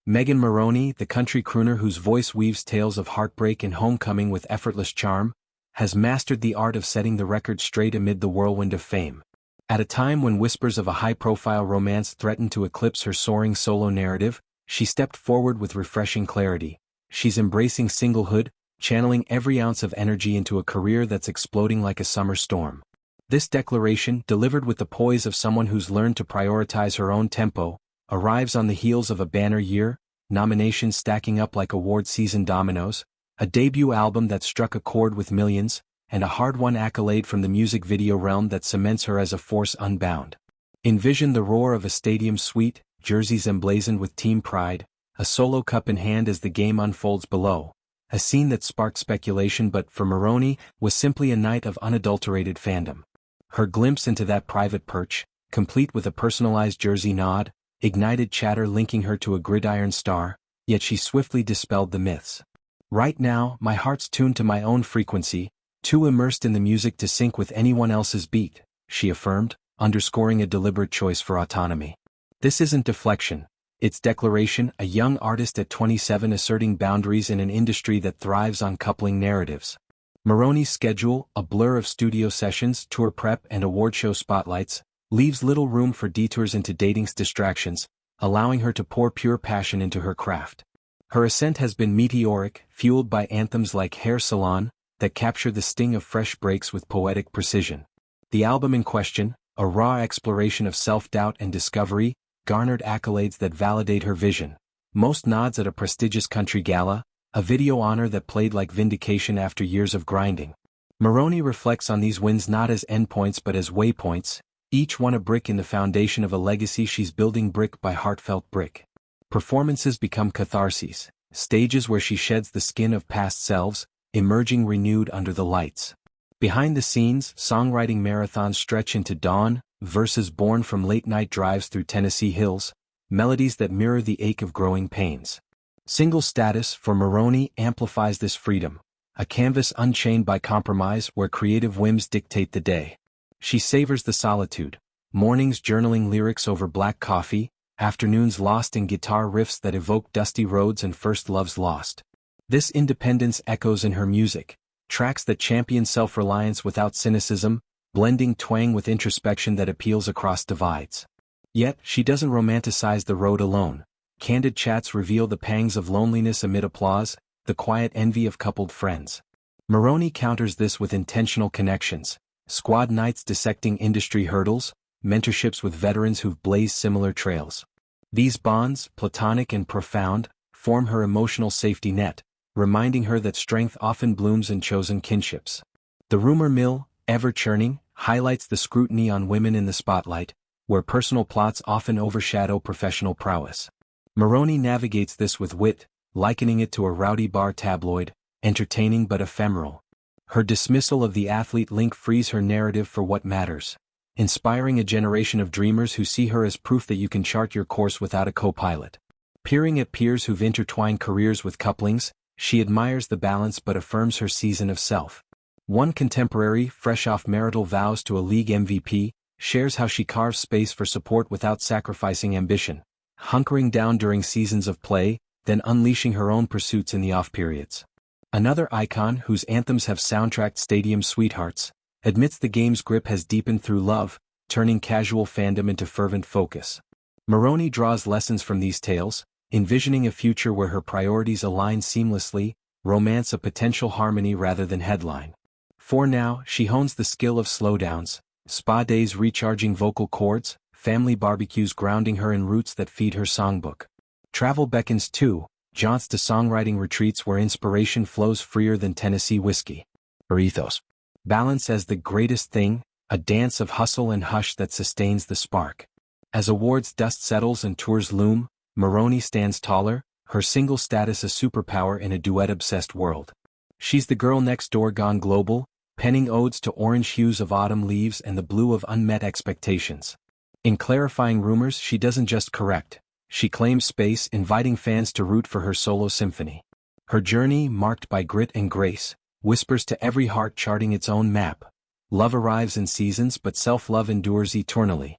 Megan Moroney, the country crooner whose voice weaves tales of heartbreak and homecoming with effortless charm, has mastered the art of setting the record straight amid the whirlwind of fame. At a time when whispers of a high-profile romance threatened to eclipse her soaring solo narrative, she stepped forward with refreshing clarity. She's embracing singlehood, channeling every ounce of energy into a career that's exploding like a summer storm. This declaration, delivered with the poise of someone who's learned to prioritize her own tempo, arrives on the heels of a banner year, nominations stacking up like award season dominoes, a debut album that struck a chord with millions, and a hard-won accolade from the music video realm that cements her as a force unbound. Envision the roar of a stadium suite, jerseys emblazoned with team pride, a solo cup in hand as the game unfolds below, a scene that sparked speculation but for Moroney was simply a night of unadulterated fandom. Her glimpse into that private perch, complete with a personalized jersey nod, ignited chatter linking her to a gridiron star, yet she swiftly dispelled the myths. Right now, my heart's tuned to my own frequency, too immersed in the music to sync with anyone else's beat, she affirmed, underscoring a deliberate choice for autonomy. This isn't deflection, it's declaration, a young artist at 27 asserting boundaries in an industry that thrives on coupling narratives. Moroney's schedule, a blur of studio sessions, tour prep and award show spotlights, leaves little room for detours into dating's distractions, allowing her to pour pure passion into her craft. Her ascent has been meteoric, fueled by anthems like Hair Salon, that capture the sting of fresh breaks with poetic precision. The album in question, a raw exploration of self-doubt and discovery, garnered accolades that validate her vision. Most nods at a prestigious country gala, a video honor that played like vindication after years of grinding. Moroney reflects on these wins not as endpoints but as waypoints, each one a brick in the foundation of a legacy she's building brick by heartfelt brick. Performances become catharses, stages where she sheds the skin of past selves, emerging renewed under the lights. Behind the scenes, songwriting marathons stretch into dawn, verses born from late-night drives through Tennessee hills, melodies that mirror the ache of growing pains. Single status for Moroney amplifies this freedom, a canvas unchained by compromise where creative whims dictate the day. She savors the solitude, mornings journaling lyrics over black coffee, afternoons lost in guitar riffs that evoke dusty roads and first loves lost. This independence echoes in her music, tracks that champion self-reliance without cynicism, blending twang with introspection that appeals across divides. Yet, she doesn't romanticize the road alone. Candid chats reveal the pangs of loneliness amid applause, the quiet envy of coupled friends. Moroney counters this with intentional connections, squad nights dissecting industry hurdles, mentorships with veterans who've blazed similar trails. These bonds, platonic and profound, form her emotional safety net, reminding her that strength often blooms in chosen kinships. The rumor mill, ever-churning, highlights the scrutiny on women in the spotlight, where personal plots often overshadow professional prowess. Moroney navigates this with wit, likening it to a rowdy bar tabloid, entertaining but ephemeral. Her dismissal of the athlete link frees her narrative for what matters, inspiring a generation of dreamers who see her as proof that you can chart your course without a co-pilot. Peering at peers who've intertwined careers with couplings, she admires the balance but affirms her season of self. One contemporary, fresh off marital vows to a league MVP, shares how she carves space for support without sacrificing ambition, hunkering down during seasons of play, then unleashing her own pursuits in the off-periods. Another icon whose anthems have soundtracked stadium sweethearts, admits the game's grip has deepened through love, turning casual fandom into fervent focus. Moroney draws lessons from these tales, envisioning a future where her priorities align seamlessly, romance a potential harmony rather than headline. For now, she hones the skill of slowdowns, spa days recharging vocal cords, family barbecues grounding her in roots that feed her songbook. Travel beckons too, jaunts to songwriting retreats where inspiration flows freer than Tennessee whiskey. Her ethos. Balance as the greatest thing, a dance of hustle and hush that sustains the spark. As awards dust settles and tours loom, Moroney stands taller, her single status a superpower in a duet-obsessed world. She's the girl next door gone global, penning odes to orange hues of autumn leaves and the blue of unmet expectations. In clarifying rumors, she doesn't just correct, she claims space, inviting fans to root for her solo symphony. Her journey, marked by grit and grace, whispers to every heart charting its own map. Love arrives in seasons but self-love endures eternally.